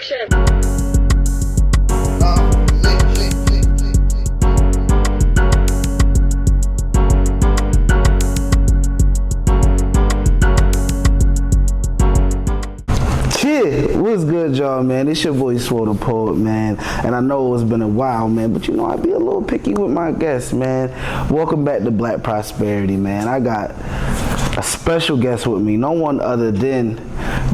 section. Shit, what's good, y'all, man? It's your boy SWODAPOET, man. And I know it's been a while, man, but you know, I be a little picky with my guests, man. Welcome back to Black Prosperity, man. I got a special guest with me, no one other than,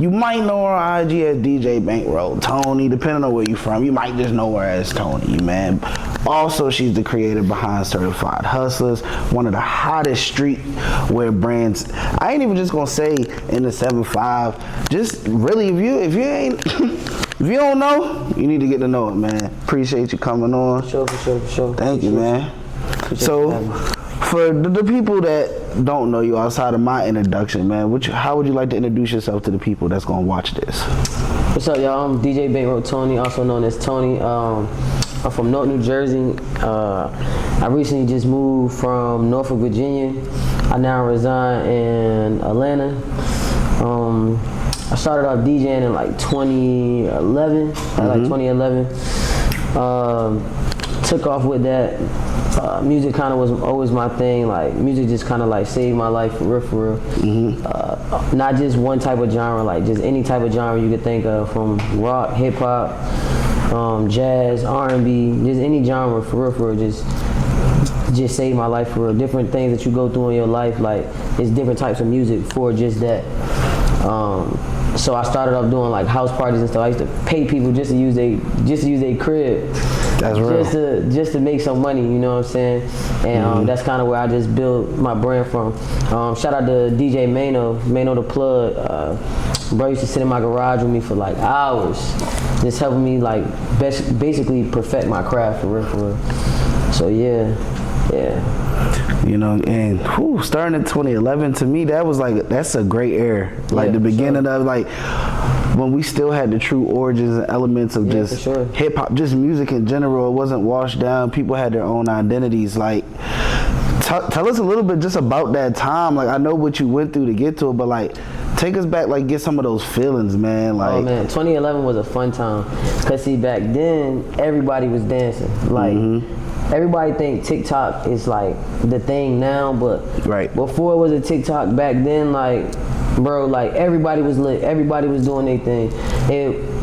you might know her on IG as DJ Bankroll, Tony, depending on where you from. You might just know her as Tony, man. Also, she's the creator behind Certified Hustlers, one of the hottest streetwear brands. I ain't even just gonna say in the 7-5. Just really, if you ain't, if you don't know, you need to get to know it, man. Appreciate you coming on. For sure. Thank you, man. So, for the people that don't know you outside of my introduction, man, how would you like to introduce yourself to the people that's gonna watch this? What's up, y'all? I'm DJ Bankroll Tony, also known as Tony. I'm from North New Jersey. I recently just moved from Norfolk, Virginia. I now reside in Atlanta. I started off DJing in like 2011. Like 2011. Took off with that. Music kind of was always my thing. Like music just kind of like saved my life for real. Not just one type of genre, like just any type of genre you could think of, from rock, hip hop, jazz, R&B, just any genre for real, just saved my life for real. Different things that you go through in your life, like it's different types of music for just that. So I started off doing like house parties and stuff. I used to pay people just to use a crib. That's real. Just to make some money, you know what I'm saying? And that's kind of where I just built my brand from. Shout out to DJ Mano the Plug. Bro used to sit in my garage with me for like hours, just helping me like basically perfect my craft for real. So yeah. You know, and starting in 2011, to me, that's a great era. Like the beginning of like when we still had the true origins and elements of just hip hop, just music in general. It wasn't washed down. People had their own identities. Like, tell us a little bit just about that time. Like, I know what you went through to get to it, but like, take us back, like, get some of those feelings, man. Like, oh man, 2011 was a fun time. Cause see, back then everybody was dancing. Like. Everybody think TikTok is like the thing now, but before it was a TikTok back then, like, bro, like everybody was lit, everybody was doing their thing.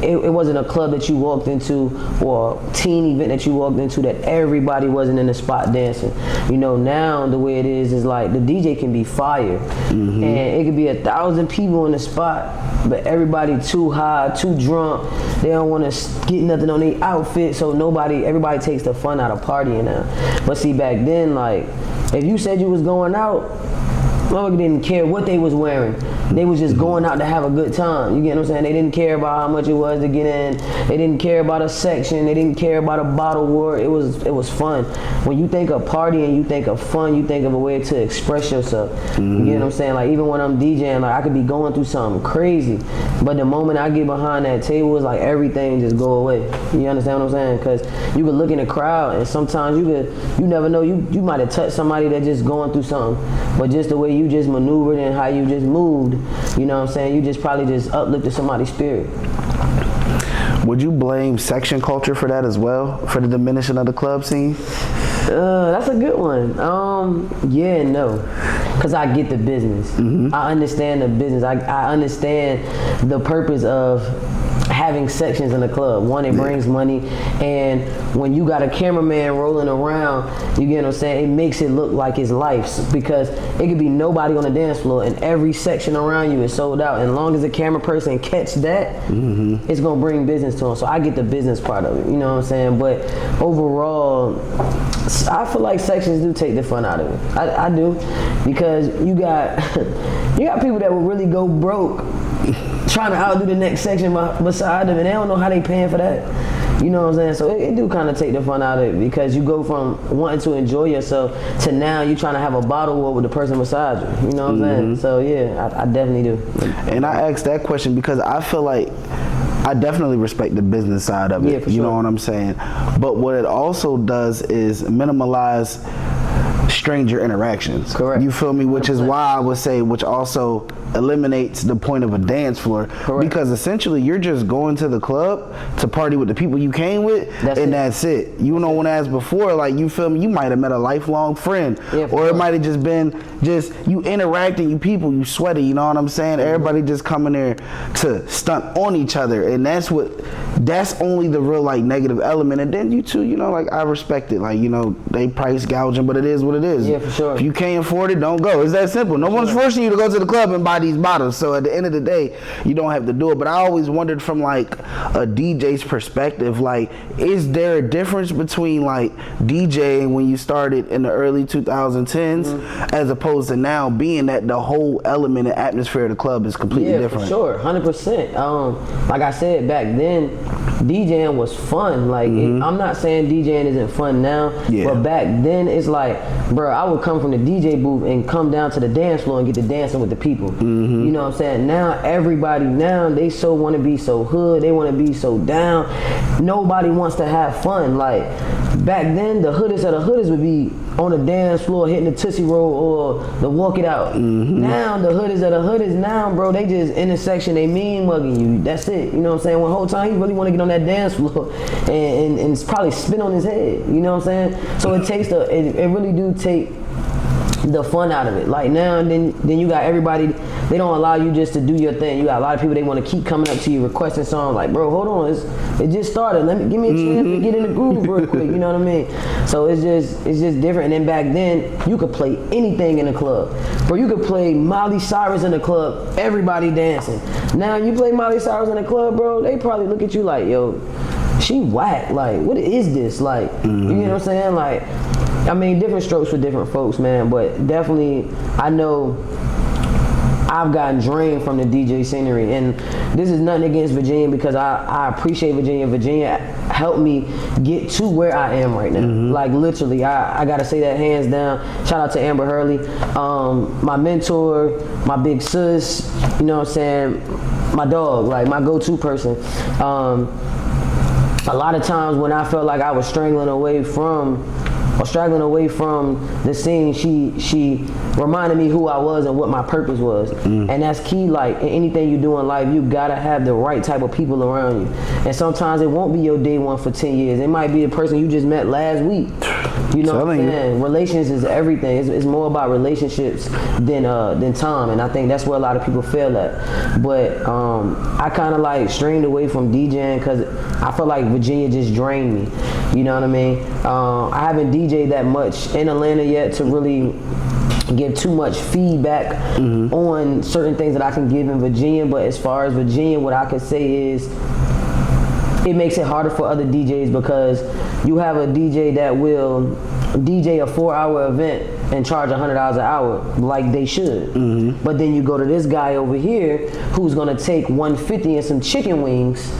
It wasn't a club that you walked into or a teen event that you walked into that everybody wasn't in the spot dancing. You know, now the way it is like the DJ can be fire, and it could be 1,000 people in the spot, but everybody too high, too drunk. They don't want to get nothing on their outfit, so everybody takes the fun out of partying now. But see, back then, like, if you said you was going out, motherfucker didn't care what they was wearing. They was just going out to have a good time. You get what I'm saying? They didn't care about how much it was to get in. They didn't care about a section. They didn't care about a bottle war. It was fun. When you think of party and you think of fun, you think of a way to express yourself. You get what I'm saying? Like, even when I'm DJing, like, I could be going through something crazy, but the moment I get behind that table, it's like everything just go away. You understand what I'm saying? Because you could look in the crowd and sometimes you never know, you might have touched somebody that just going through something, but just the way you just maneuvered and how you just moved, you know what I'm saying, you just probably just uplifted somebody's spirit. Would you blame section culture for that as well, for the diminishing of the club scene? That's a good one. Yeah and no. Because I get the business. I understand the business. I understand the purpose of having sections in the club. One, it brings money, and when you got a cameraman rolling around, you get what I'm saying, it makes it look like it's life, because it could be nobody on the dance floor and every section around you is sold out, and as long as the camera person catch that, it's gonna bring business to them. So I get the business part of it, you know what I'm saying? But overall, I feel like sections do take the fun out of it. I do, because you got people that will really go broke trying to outdo the next section beside them, and they don't know how they paying for that. You know what I'm saying? So it do kind of take the fun out of it, because you go from wanting to enjoy yourself to now you trying to have a bottle war with the person beside you. You know what I'm saying? So yeah, I definitely do. And I asked that question because I feel like I definitely respect the business side of it. Yeah, for you sure. know what I'm saying? But what it also does is minimalize stranger interactions. Correct. You feel me? Which is why I would say, which also eliminates the point of a dance floor. Correct. Because essentially you're just going to the club to party with the people you came with, that's it. You know, when as before, like, you feel me, you might have met a lifelong friend, or it might have just been you interacting, you people, you sweaty, you know what I'm saying? Everybody just coming there to stunt on each other, and that's only the real, like, negative element. And then you two, you know, like, I respect it, like, you know, they price gouging, but it is what it is. Yeah, for sure. If you can't afford it, don't go. It's that simple. No one's forcing you to go to the club and buy these bottles, so at the end of the day, you don't have to do it. But I always wondered from, like, a DJ's perspective, like, is there a difference between, like, DJing when you started in the early 2010s as opposed to now, being that the whole element and atmosphere of the club is completely different? For sure, 100%. Like I said, back then, DJing was fun. Like, I'm not saying DJing isn't fun now, but back then it's like, bro, I would come from the DJ booth and come down to the dance floor and get to dancing with the people. You know what I'm saying? Now everybody, they so want to be so hood, they want to be so down. Nobody wants to have fun. Like, back then, the hoodest of the hoodest would be on the dance floor hitting the Tootsie Roll or the Walk It Out. Now the hoodest of the hoodest, bro, they just in the section, they mean mugging you. That's it. You know what I'm saying? One whole time he really want to get on that dance floor and probably spin on his head. You know what I'm saying? So it takes it really do take the fun out of it. Like, now and then you got everybody, they don't allow you just to do your thing. You got a lot of people, they want to keep coming up to you requesting songs. Like, bro, hold on, it just started. Give me a chance to get in the groove real quick. You know what I mean? So it's just different. And then back then, you could play anything in the club. Bro, you could play Miley Cyrus in the club, everybody dancing. Now you play Miley Cyrus in the club, bro, they probably look at you like, yo, she whack. Like, what is this? Like, you know what I'm saying? Like, I mean, different strokes for different folks, man, but definitely I know I've gotten drained from the DJ scenery, and this is nothing against Virginia, because I appreciate Virginia. Virginia helped me get to where I am right now. Like, literally, I gotta say that hands down. Shout out to Amber Hurley, my mentor, my big sis, you know what I'm saying, my dog, like my go-to person. A lot of times when I felt like I was straggling away from the scene, she reminded me who I was and what my purpose was. And that's key. Like, in anything you do in life, you gotta have the right type of people around you. And sometimes it won't be your day one for 10 years. It might be the person you just met last week. You know what I'm saying? Relations is everything. It's more about relationships than time. And I think that's where a lot of people fail at. But I kind of like strained away from DJing because I felt like Virginia just drained me. You know what I mean? I haven't DJed that much in Atlanta yet to really give too much feedback on certain things that I can give in Virginia. But as far as Virginia, what I can say is it makes it harder for other DJs, because you have a DJ that will DJ a 4-hour event and charge $100 an hour like they should. But then you go to this guy over here who's gonna take $150 and some chicken wings.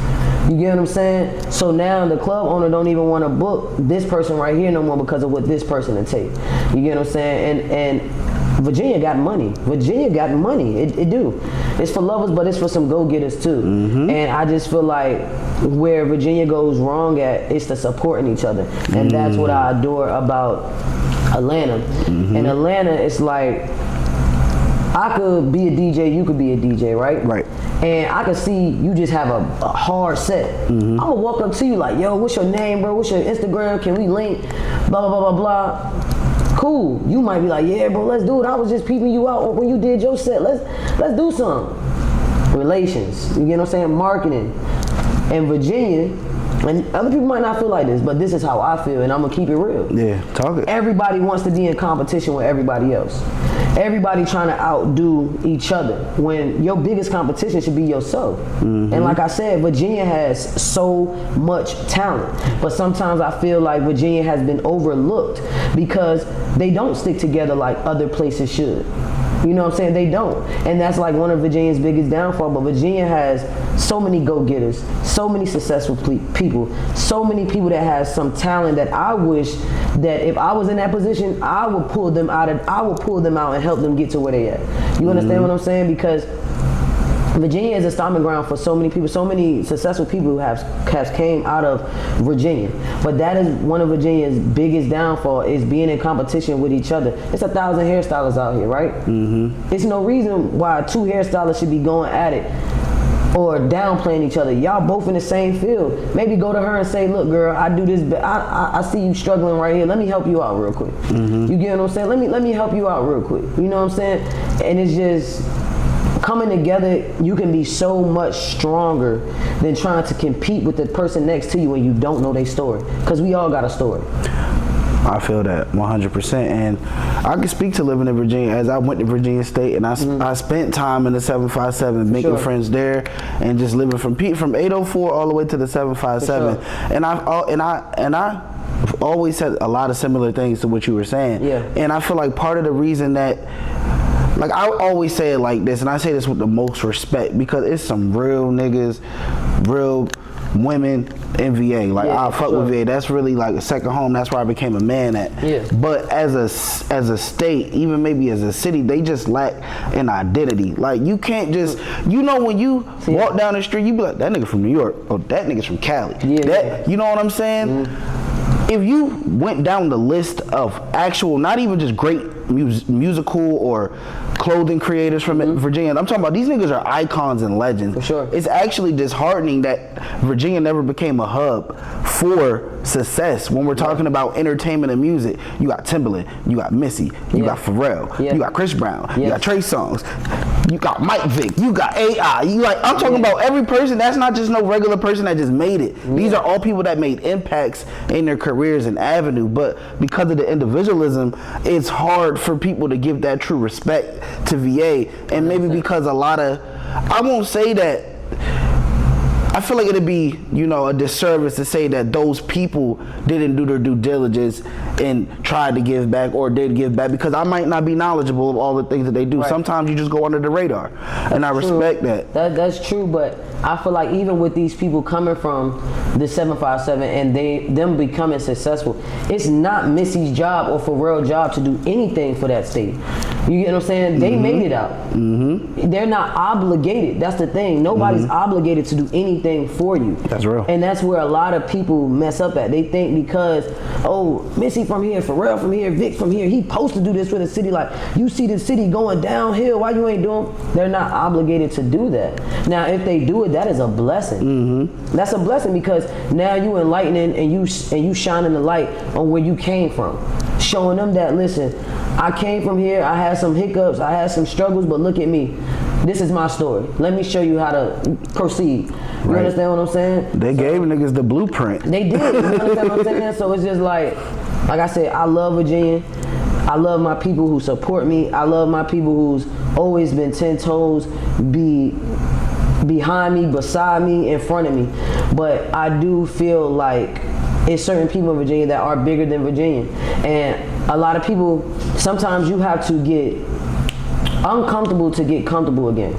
You get what I'm saying? So now the club owner don't even want to book this person right here no more because of what this person will take. You get what I'm saying? And Virginia got money. Virginia got money. It do. It's for lovers, but it's for some go-getters too. And I just feel like where Virginia goes wrong at is the supporting each other. And that's what I adore about Atlanta. In Atlanta, it's like, I could be a DJ, you could be a DJ, right? Right. And I could see you just have a hard set. I'm gonna walk up to you like, yo, what's your name, bro? What's your Instagram? Can we link? Blah, blah, blah, blah, blah. Cool. You might be like, yeah, bro, let's do it. I was just peeping you out when you did your set. Let's do something. Relations, you get what I'm saying? Marketing. And Virginia, and other people might not feel like this, but this is how I feel, and I'm gonna keep it real. Yeah, talk it. Everybody wants to be in competition with everybody else. Everybody trying to outdo each other when your biggest competition should be yourself. And like I said, Virginia has so much talent, but sometimes I feel like Virginia has been overlooked because they don't stick together like other places should. You know what I'm saying? They don't. And that's like one of Virginia's biggest downfall. But Virginia has so many go-getters, so many successful people, so many people that has some talent that I wish that if I was in that position, I would pull them out and help them get to where they at. You understand what I'm saying? Because Virginia is a stomping ground for so many people. So many successful people who have came out of Virginia. But that is one of Virginia's biggest downfall, is being in competition with each other. It's 1,000 hairstylists out here, right? Mm-hmm. It's no reason why 2 hairstylists should be going at it or downplaying each other. Y'all both in the same field. Maybe go to her and say, look, girl, I do this, but I see you struggling right here. Let me help you out real quick. Mm-hmm. You get what I'm saying? Let me help you out real quick. You know what I'm saying? And it's just coming together. You can be so much stronger than trying to compete with the person next to you when you don't know their story. Because we all got a story. I feel that 100%, and I can speak to living in Virginia, as I went to Virginia State, and I spent time in the 757, making friends there, and just living from 804 all the way to the 757, and I always said a lot of similar things to what you were saying, and I feel like part of the reason that, like, I always say it like this, and I say this with the most respect, because it's some real niggas, real women in VA. Like, I fuck with VA. That's really like a second home. That's where I became a man at. But as a state, even maybe as a city, they just lack an identity. Like, you can't just, you know, when you walk down the street, you be like, that nigga from New York, or that nigga's from Cali. You know what I'm saying? If you went down the list of actual, not even just great musical or clothing creators from Virginia, I'm talking about these niggas are icons and legends. For sure. It's actually disheartening that Virginia never became a hub for success when we're talking about entertainment and music. You got Timbaland, you got Missy, you got Pharrell, you got Chris Brown, you got Trey Songz, you got Mike Vick, you got AI. You like, I'm talking about every person. That's not just no regular person that just made it. These are all people that made impacts in their careers and avenue, but because of the individualism, it's hard for people to give that true respect to VA, and maybe because a lot of, I won't say that, I feel like it'd be, you know, a disservice to say that those people didn't do their due diligence and tried to give back or did give back, because I might not be knowledgeable of all the things that they do. Sometimes you just go under the radar, and I respect that. That's true, but I feel like even with these people coming from the 757 and them becoming successful, it's not Missy's job or Pharrell's job to do anything for that state. You get what I'm saying? They made it out. They're not obligated. That's the thing. Nobody's obligated to do anything for you. That's real. And that's where a lot of people mess up at. They think because, oh, Missy from here, Pharrell from here, Vic from here, he supposed to do this for the city. Like, you see the city going downhill, why you ain't doing? They're not obligated to do that. Now, if they do it, that is a blessing. That's a blessing, because now you enlightening and you shining the light on where you came from. Showing them that, listen, I came from here, I had some hiccups, I had some struggles, but look at me. This is my story. Let me show you how to proceed. You understand what I'm saying? They gave niggas the blueprint. They did. You understand what I'm saying? So it's just like I said, I love Virginia. I love my people who support me. I love my people who's always been 10 toes behind me, beside me, in front of me. But I do feel like it's certain people in Virginia that are bigger than Virginia. And a lot of people, sometimes you have to get uncomfortable to get comfortable again.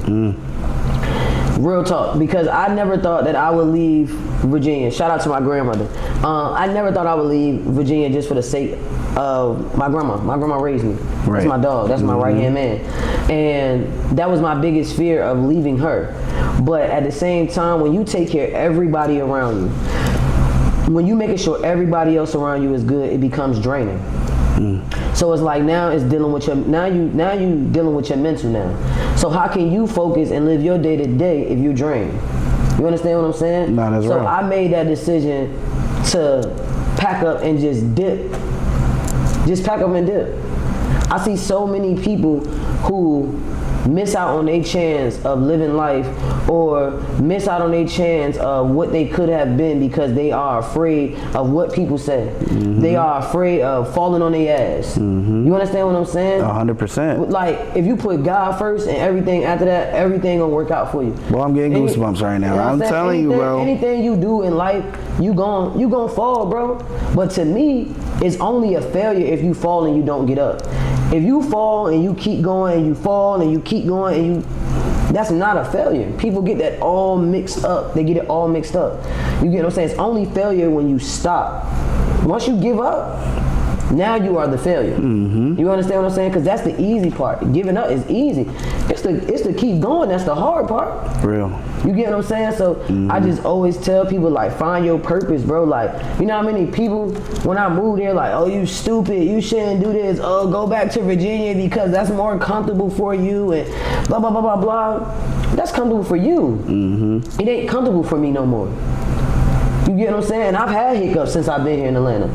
Real talk, because I never thought that I would leave Virginia. Shout out to my grandmother. I never thought I would leave Virginia just for the sake of my grandma. My grandma raised me. That's my dog. That's my right-hand man. And that was my biggest fear of leaving her. But at the same time, when you take care of everybody around you, when you making sure everybody else around you is good, it becomes draining. So it's like now it's dealing with your now you dealing with your mental now. So how can you focus and live your day to day if you're drained? You understand what I'm saying? No, that's right. So I made that decision to pack up and just dip. Just pack up and dip. I see so many people who miss out on their chance of living life, or miss out on their chance of what they could have been, because they are afraid of what people say. They are afraid of falling on their ass. You understand what I'm saying? 100%. Like, if you put God first and everything after that, everything gonna work out for you. Well, I'm getting goosebumps right now. I'm telling you, bro. Anything you do in life, you gon' fall, bro. But to me, it's only a failure if you fall and you don't get up. If you fall and you keep going, and you fall and you keep going, and that's not a failure. People get that all mixed up. They get it all mixed up. You get what I'm saying? It's only failure when you stop. Once you give up, Now you are the failure. You understand what I'm saying? Because that's the easy part. Giving up is easy. It's the keep going that's the hard part. Real. You get what I'm saying? So I just always tell people, like, find your purpose, bro. Like, you know how many people, when I moved here, like, oh, you stupid, you shouldn't do this, oh, go back to Virginia because that's more comfortable for you, and blah, blah, blah, blah, blah. That's comfortable for you. It ain't comfortable for me no more. You get what I'm saying? I've had hiccups since I've been here in Atlanta.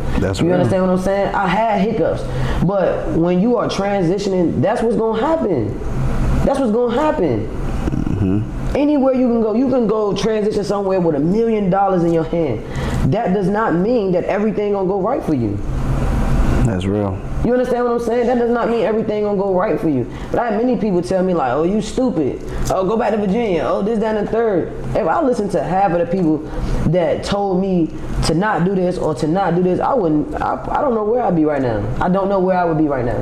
You understand what I'm saying? I had hiccups. But when you are transitioning, that's what's gonna happen. That's what's gonna happen. Anywhere you can go transition somewhere with $1 million in your hand. That does not mean that everything gonna go right for you. That's real. You understand what I'm saying? That does not mean everything gonna go right for you. But I had many people tell me, like, oh, you stupid. Oh, go back to Virginia. Oh, this, that, and the third. If I listened to half of the people that told me to not do this or to not do this, I don't know where I'd be right now. I don't know where I would be right now.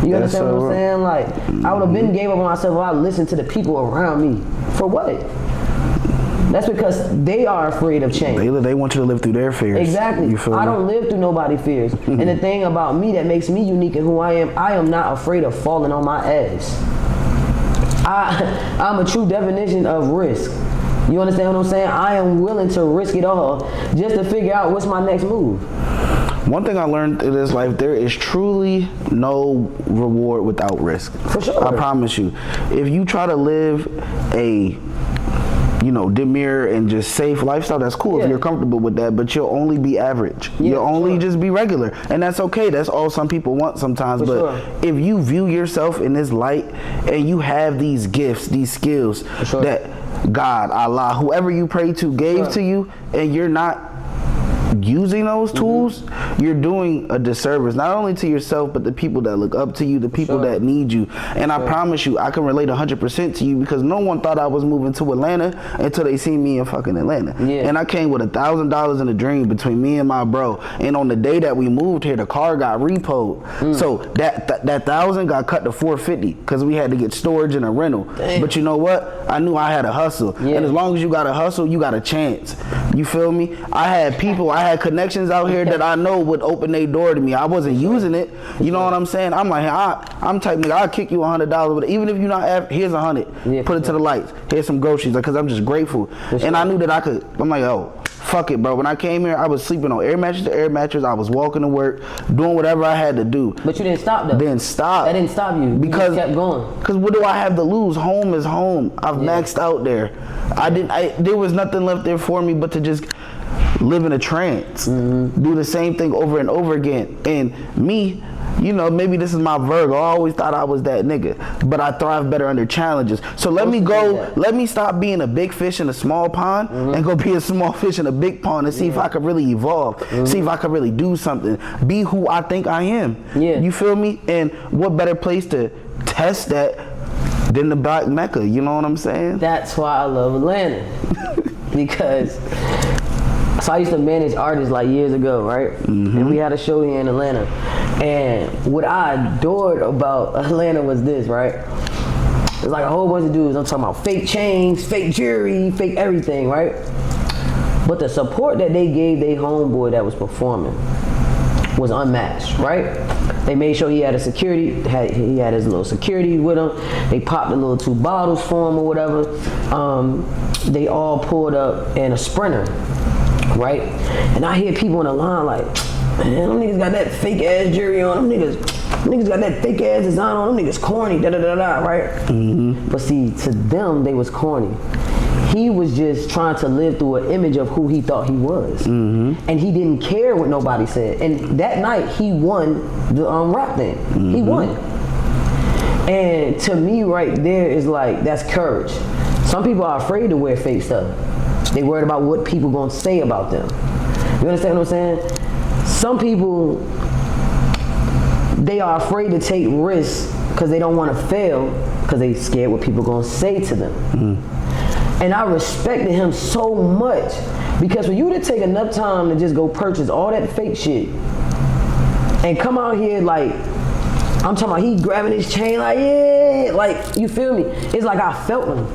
You understand what I'm saying? Like, I would have been gave up on myself if I listened to the people around me. For what? That's because they are afraid of change. They want you to live through their fears. Exactly. You feel I me? don't live through nobody's fears. And the thing about me that makes me unique in who I am not afraid of falling on my ass. I'm a true definition of risk. You understand what I'm saying? I am willing to risk it all just to figure out what's my next move. One thing I learned in this life, there is truly no reward without risk. For sure. I promise you. If you try to live a demure and just safe lifestyle, that's cool if you're comfortable with that, but you'll only be average. You'll only just be regular. And that's okay. That's all some people want sometimes. But if you view yourself in this light and you have these gifts, these skills that God, Allah, whoever you pray to gave to you, and you're not using those tools, you're doing a disservice not only to yourself but the people that look up to you, the people that need you. And I promise you, I can relate 100% to you because no one thought I was moving to Atlanta until they see me in fucking Atlanta. And I came with $1,000 in a dream between me and my bro. And on the day that we moved here, the car got repoed. So that 1,000 got cut to $450 because we had to get storage and a rental. But you know what? I knew I had a hustle. And as long as you got a hustle, you got a chance. You feel me? I had people, I had connections out here that I know would open their door to me. I wasn't using it. You know what I'm saying? I'm like, I'm type nigga, I'll kick you $100, but even if you're not, here's 100. Put it to the lights. Here's some groceries, because I'm just grateful. And I knew that I could. I'm like, oh, fuck it, bro. When I came here, I was sleeping on air mattress to air mattress. I was walking to work, doing whatever I had to do. But you didn't stop though. Didn't stop. That didn't stop you. Because you just kept going. Because what do I have to lose? Home is home. I've maxed out there. There was nothing left there for me but to just live in a trance, do the same thing over and over again. And me, maybe this is my Virgo. I always thought I was that nigga, but I thrive better under challenges. So let me stop being a big fish in a small pond and go be a small fish in a big pond and see if I could really evolve, see if I could really do something, be who I think I am. You feel me? And what better place to test that than the Black Mecca? You know what I'm saying? That's why I love Atlanta. Because so I used to manage artists like years ago, right? And we had a show here in Atlanta. And what I adored about Atlanta was this, right? It's like a whole bunch of dudes. I'm talking about fake chains, fake jewelry, fake everything, right? But the support that they gave their homeboy that was performing was unmatched, right? They made sure he had a security, he had his little security with him. They popped the little 2 bottles for him or whatever. They all pulled up in a Sprinter, right? And I hear people in the line like, man, them niggas got that fake ass jewelry on. Them niggas got that fake ass design on. Them niggas corny, right? But see, to them, they was corny. He was just trying to live through an image of who he thought he was. And he didn't care what nobody said. And that night, he won the rap thing. He won. And to me right there is like, that's courage. Some people are afraid to wear fake stuff. They worried about what people gonna say about them. You understand what I'm saying? Some people, they are afraid to take risks because they don't want to fail because they scared what people gonna say to them. And I respected him so much because for you to take enough time to just go purchase all that fake shit and come out here like, I'm talking about he grabbing his chain like, yeah, like, you feel me? It's like I felt him.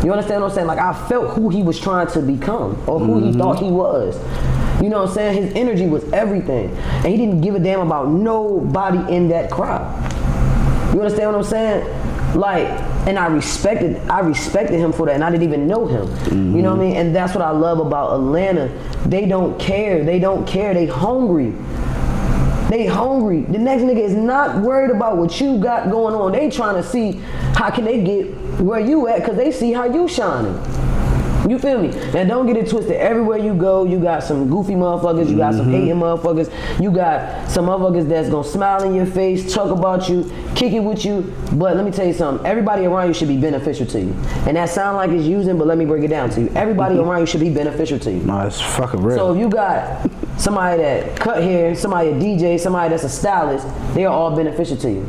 You understand what I'm saying? Like I felt who he was trying to become or who he thought he was. You know what I'm saying? His energy was everything. And he didn't give a damn about nobody in that crowd. You understand what I'm saying? Like, and I respected him for that, and I didn't even know him. You know what I mean? And that's what I love about Atlanta. They don't care. They hungry. They hungry. The next nigga is not worried about what you got going on. They trying to see how can they get where you at, because they see how you shining. You feel me? Now don't get it twisted. Everywhere you go, you got some goofy motherfuckers, you got some hating motherfuckers, you got some motherfuckers that's gonna smile in your face, talk about you, kick it with you. But let me tell you something, everybody around you should be beneficial to you. And that sound like it's using, but let me break it down to you. Everybody around you should be beneficial to you. No, it's fucking real. So if you got somebody that cut hair, somebody a DJ, somebody that's a stylist, they are all beneficial to you.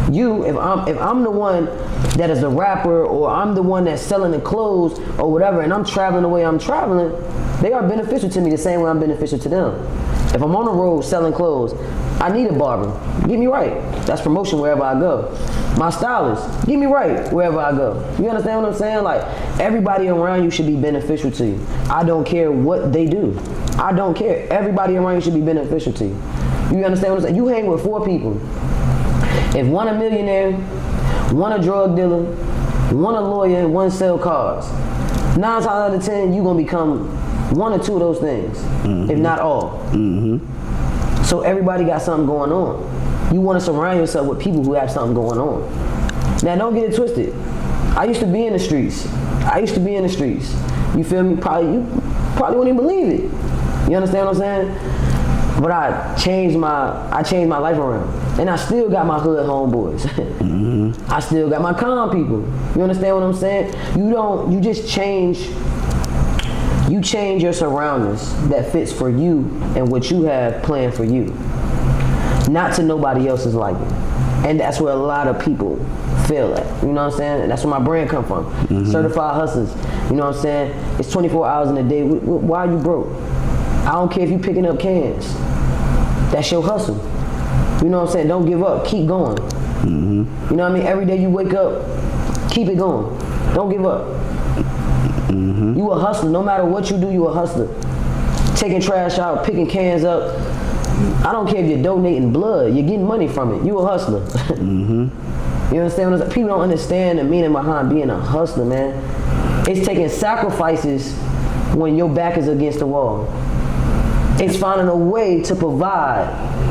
If I'm the one that is a rapper, or I'm the one that's selling the clothes or whatever, and I'm traveling the way I'm traveling, they are beneficial to me the same way I'm beneficial to them. If I'm on the road selling clothes, I need a barber. Get me right. That's promotion wherever I go. My stylist, get me right wherever I go. You understand what I'm saying? Like, everybody around you should be beneficial to you. I don't care what they do. I don't care. Everybody around you should be beneficial to you. You understand what I'm saying? You hang with 4 people. If one a millionaire, one a drug dealer, one a lawyer, and one sell cars, 9 times out of 10, you're gonna become 1 or 2 of those things, if not all. So everybody got something going on. You wanna surround yourself with people who have something going on. Now don't get it twisted. I used to be in the streets. You feel me? You probably wouldn't even believe it. You understand what I'm saying? But I changed my life around. And I still got my hood homeboys. I still got my calm people. You understand what I'm saying? You just change your surroundings that fits for you and what you have planned for you. Not to nobody else's liking. And that's where a lot of people fail at. You know what I'm saying? And that's where my brand come from. Certified hustlers. You know what I'm saying? It's 24 hours in a day. Why are you broke? I don't care if you picking up cans. That's your hustle. You know what I'm saying? Don't give up. Keep going. You know what I mean? Every day you wake up, keep it going. Don't give up. You a hustler. No matter what you do, you a hustler. Taking trash out, picking cans up. I don't care if you're donating blood. You're getting money from it. You a hustler. You understand what I'm saying? People don't understand the meaning behind being a hustler, man. It's taking sacrifices when your back is against the wall. It's finding a way to provide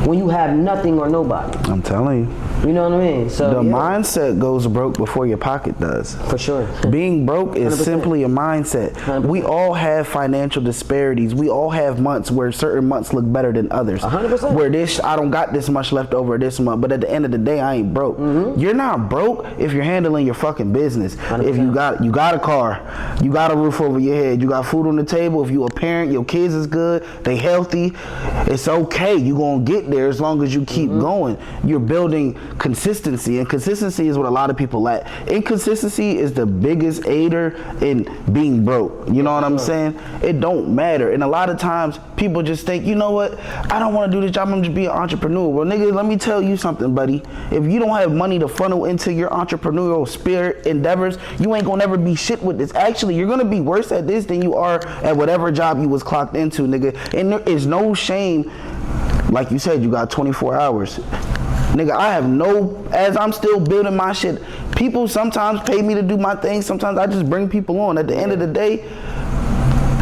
when you have nothing or nobody. I'm telling you. You know what I mean? So the mindset goes broke before your pocket does. For sure. Being broke is 100%. simply a mindset. 100%. We all have financial disparities. We all have months where certain months look better than others. 100%. Where I don't got this much left over this month, but at the end of the day, I ain't broke. You're not broke if you're handling your fucking business. 100%. If you got a car, you got a roof over your head, you got food on the table. If you a parent, your kids is good, they healthy. It's okay. You gonna get there as long as you keep going. You're building consistency. And consistency is what a lot of people lack. Inconsistency is the biggest aider in being broke. You know what I'm saying? It don't matter. And a lot of times people just think, you know what? I don't want to do this job. I'm just be an entrepreneur. Well, nigga, let me tell you something, buddy. If you don't have money to funnel into your entrepreneurial spirit endeavors, you ain't gonna never be shit with this. Actually, you're gonna be worse at this than you are at whatever job you was clocked into, nigga. And there is no shame. Like you said, you got 24 hours. Nigga, as I'm still building my shit, people sometimes pay me to do my thing. Sometimes I just bring people on. At the end of the day,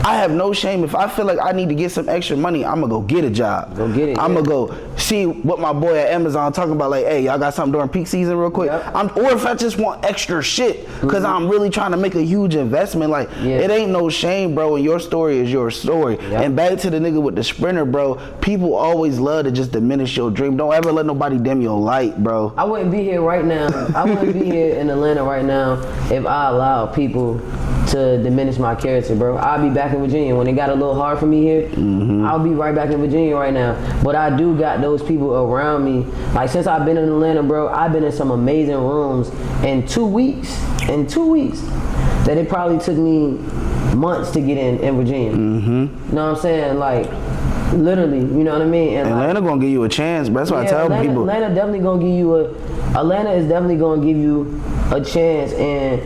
I have no shame. If I feel like I need to get some extra money, I'm gonna go get a job. Go get it. I'm gonna go see what my boy at Amazon talking about, like, hey, y'all got something during peak season real quick? Or if I just want extra shit, because I'm really trying to make a huge investment, like, it ain't no shame, bro, and your story is your story. And back to the nigga with the Sprinter, bro, people always love to just diminish your dream. Don't ever let nobody dim your light, bro. I wouldn't be here right now. I wouldn't be here in Atlanta right now if I allowed people to diminish my character, bro. I'll be back in Virginia. When it got a little hard for me here, I'll be right back in Virginia right now. But I do got those people around me. Like, since I've been in Atlanta, bro, I've been in some amazing rooms in 2 weeks. That it probably took me months to get in Virginia. You know what I'm saying? Like, literally, you know what I mean? And Atlanta gonna give you a chance, but that's why I tell people. Atlanta is definitely gonna give you a chance, and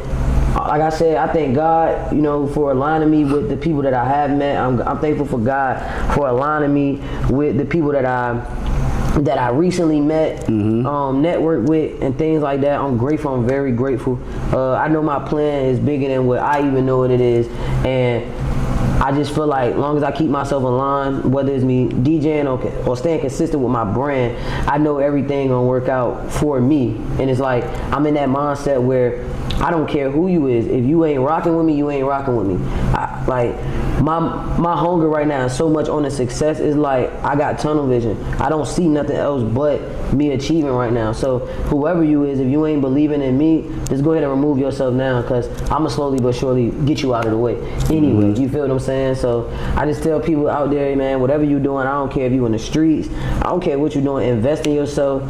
like I said, I thank God, you know, for aligning me with the people that I have met. I'm thankful for God for aligning me with the people that I recently met, networked with, and things like that. I'm grateful. I'm very grateful. I know my plan is bigger than what I even know what it is, and I just feel like as long as I keep myself in line, whether it's me DJing or staying consistent with my brand, I know everything gonna work out for me. And it's like I'm in that mindset where I don't care who you is. If you ain't rocking with me, you ain't rocking with me. My hunger right now is so much on the success. Is like I got tunnel vision. I don't see nothing else but me achieving right now. So whoever you is, if you ain't believing in me, just go ahead and remove yourself now, because I'ma slowly but surely get you out of the way. Anyway, you feel what I'm saying? So I just tell people out there, man, whatever you doing, I don't care if you in the streets, I don't care what you're doing, invest in yourself,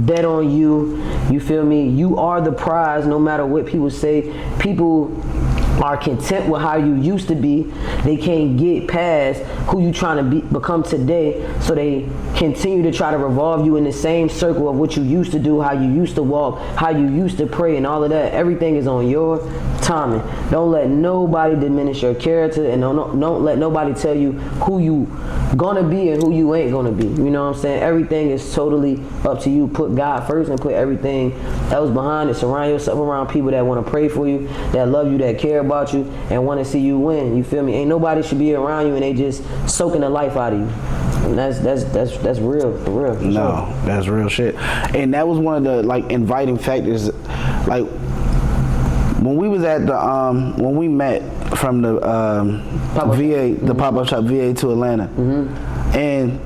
bet on you. You feel me? You are the prize, no matter what people say. People are content with how you used to be. They can't get past who you trying to become today, so they continue to try to revolve you in the same circle of what you used to do, how you used to walk, how you used to pray, and all of that. Everything is on your timing. Don't let nobody diminish your character, and don't let nobody tell you who you gonna be and who you ain't gonna be. You know what I'm saying? Everything is totally up to you. Put God first and put everything else behind it. Surround yourself around people that want to pray for you, that love you, that care about you, and want to see you win. You feel me? Ain't nobody should be around you and they just soaking the life out of you. And that's real, for real. For no, sure. That's real shit. And that was one of the like inviting factors. Like when we was at the when we met from the VA, the pop-up shop VA to Atlanta, and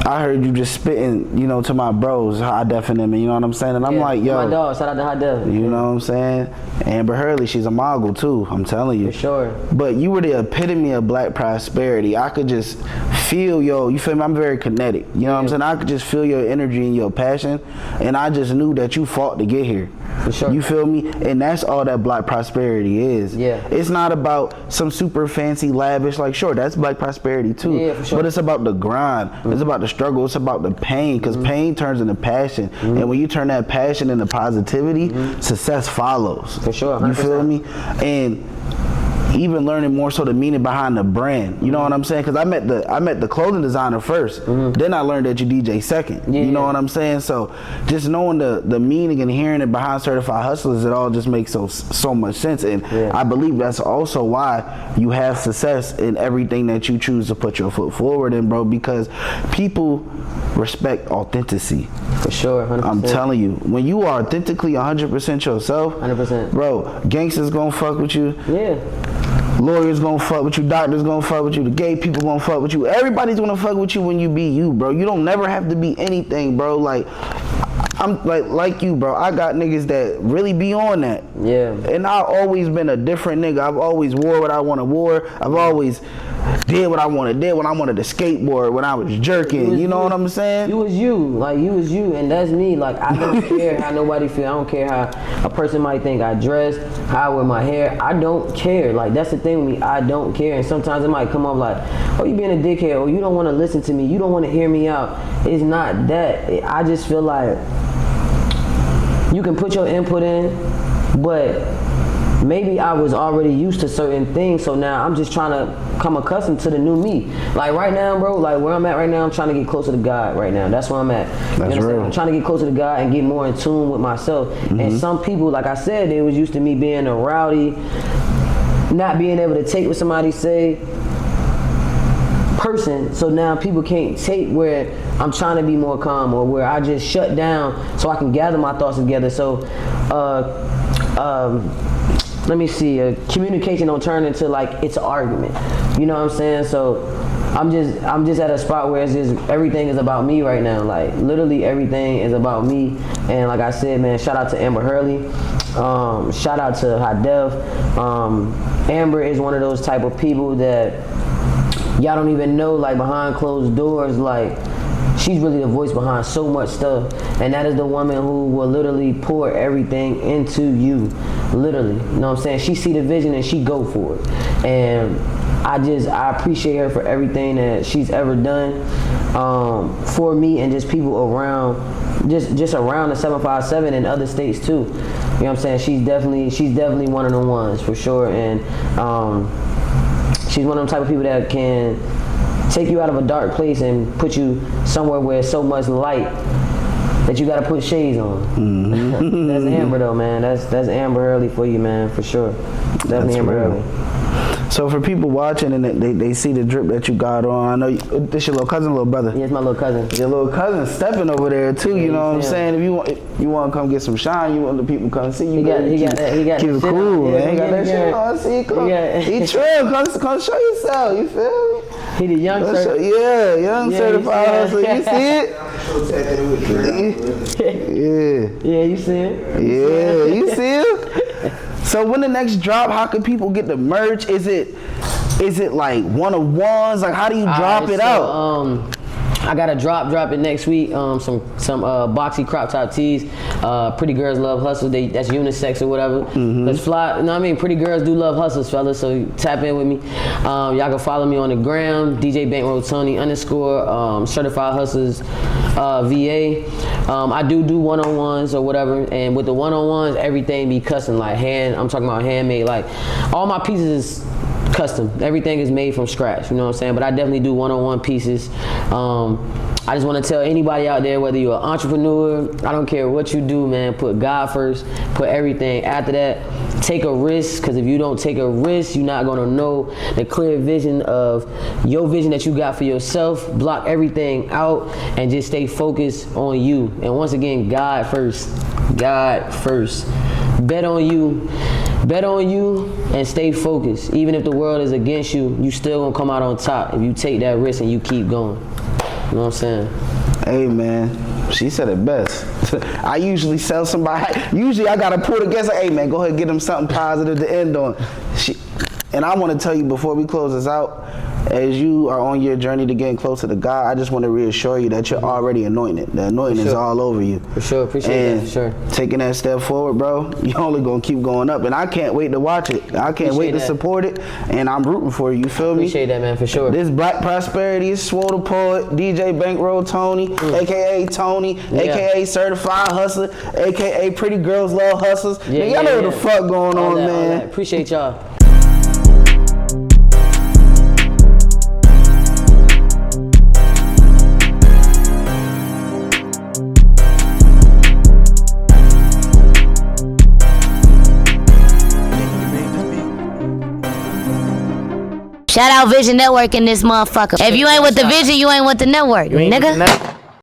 I heard you just spitting, you know, to my bros, High Def and them, you know what I'm saying? And I'm like, yo. My dog, shout out to High Def. You know what I'm saying? Amber Hurley, she's a mogul too, I'm telling you. For sure. But you were the epitome of black prosperity. I could just feel you feel me? I'm very kinetic. You know what I'm saying? I could just feel your energy and your passion, and I just knew that you fought to get here. For sure. You feel me? And that's all that black prosperity is. Yeah. It's not about some super fancy, lavish, like, sure, that's black prosperity too. Yeah, for sure. But it's about the grind. It's about the struggle. It's about the pain, because pain turns into passion. And when you turn that passion into positivity, success follows. For sure. 100%. You feel me? And even learning more so the meaning behind the brand. You know what I'm saying? Because I met the clothing designer first. Then I learned that you DJ second. You know what I'm saying? So just knowing the meaning and hearing it behind Certified Hustlers, it all just makes so much sense. And I believe that's also why you have success in everything that you choose to put your foot forward in, bro, because people respect authenticity. For sure, 100%. I'm telling you, when you are authentically 100% yourself, 100%. Bro, gangsters gonna fuck with you. Yeah. Lawyers gonna fuck with you, doctors gonna fuck with you, the gay people gonna fuck with you. Everybody's gonna fuck with you when you be you, bro. You don't never have to be anything, bro. Like, I'm like you, bro. I got niggas that really be on that. Yeah. And I've always been a different nigga. I've always wore what I wanna wore. I've always did what I wanted, when I wanted to skateboard, when I was jerking. You know what I'm saying? You was you. Like, you was you, and that's me. Like, I don't care how nobody feel. I don't care how a person might think I dress, how I wear my hair. I don't care. Like, that's the thing with me. I don't care. And sometimes it might come up like, oh, you being a dickhead, or you don't want to listen to me, you don't want to hear me out. It's not that. I just feel like you can put your input in, but maybe I was already used to certain things, so now I'm just trying to come accustomed to the new me. Like right now, bro, like where I'm at right now, I'm trying to get closer to God right now. That's where I'm at. That's real. I'm trying to get closer to God and get more in tune with myself. And some people, like I said, they was used to me being a rowdy, not being able to take what somebody say person. So now people can't take where I'm trying to be more calm, or where I just shut down so I can gather my thoughts together. So let me see, communication don't turn into like it's an argument. You know what I'm saying? So I'm just at a spot where it's just everything is about me right now. Like literally everything is about me. And like I said, man, shout out to Amber Hurley. Shout out to High Def. Amber is one of those type of people that y'all don't even know, like behind closed doors, like she's really the voice behind so much stuff. And that is the woman who will literally pour everything into you. literally. You know what I'm saying? She see the vision and she go for it. And I appreciate her for everything that she's ever done for me and just people around, just around the 757 and other states too. You know what I'm saying? She's definitely one of the ones for sure. And she's one of them type of people that can take you out of a dark place and put you somewhere where there's so much light that you gotta put shades on. Mm-hmm. That's Amber though, man. That's Amber Early for you, man, for sure. Definitely Amber Early. So for people watching and they see the drip that you got on, I know this your little cousin, little brother. Yeah, it's my little cousin. Your little cousin stepping over there too. Yeah, you know what I'm saying? If you want to come get some shine, you want the people to come see you. He got that. Keep it cool, man. He got that shit on. See, come. He trill. Come show yourself. You feel me? He the young young certified hustler. You see it? Yeah, you see it? Yeah, you see it? So when the next drop, how can people get the merch? Is it like one-on-ones? Like how do you drop it out? I got a drop it next week. Some boxy crop top tees. Pretty girls love hustles. That's unisex or whatever. Mm-hmm. Let's fly. You know what I mean? Pretty girls do love hustles, fellas. So tap in with me. Y'all can follow me on the gram, DJ Bankroll Tony _ Certified Hustlers VA. I do one-on-ones or whatever, and with the one-on-ones, everything be custom. Like I'm talking about handmade. Like all my pieces is custom. Everything is made from scratch, you know what I'm saying? But I definitely do one-on-one pieces. I just want to tell anybody out there, whether you're an entrepreneur, I don't care what you do, man, put God first, put everything after that. Take a risk, because if you don't take a risk, you're not going to know the clear vision of your vision that you got for yourself. Block everything out and just stay focused on you. And once again, God first. God first. Bet on you and stay focused. Even if the world is against you, you still gonna come out on top if you take that risk and you keep going. You know what I'm saying? Hey man, she said it best. I usually sell somebody, usually I gotta pull the guest like, hey man, go ahead and get them something positive to end on. And I wanna tell you before we close this out, as you are on your journey to getting closer to God, I just want to reassure you that you're already anointed. The anointing is all over you. For sure, appreciate that, for sure. Taking that step forward, bro, you're only going to keep going up. And I can't wait to watch it. I can't wait to support it. And I'm rooting for you, you feel me? Appreciate that, man, for sure. This Black Prosperity is SWODAPOET, DJ Bankroll Tony, a.k.a. Tony, a.k.a. Certified Hustler, a.k.a. Pretty Girls Love Hustlers. Y'all know what the fuck going on, man. Appreciate y'all. Shout out Vision Network in this motherfucker. If you ain't with the vision, you ain't with the network, nigga.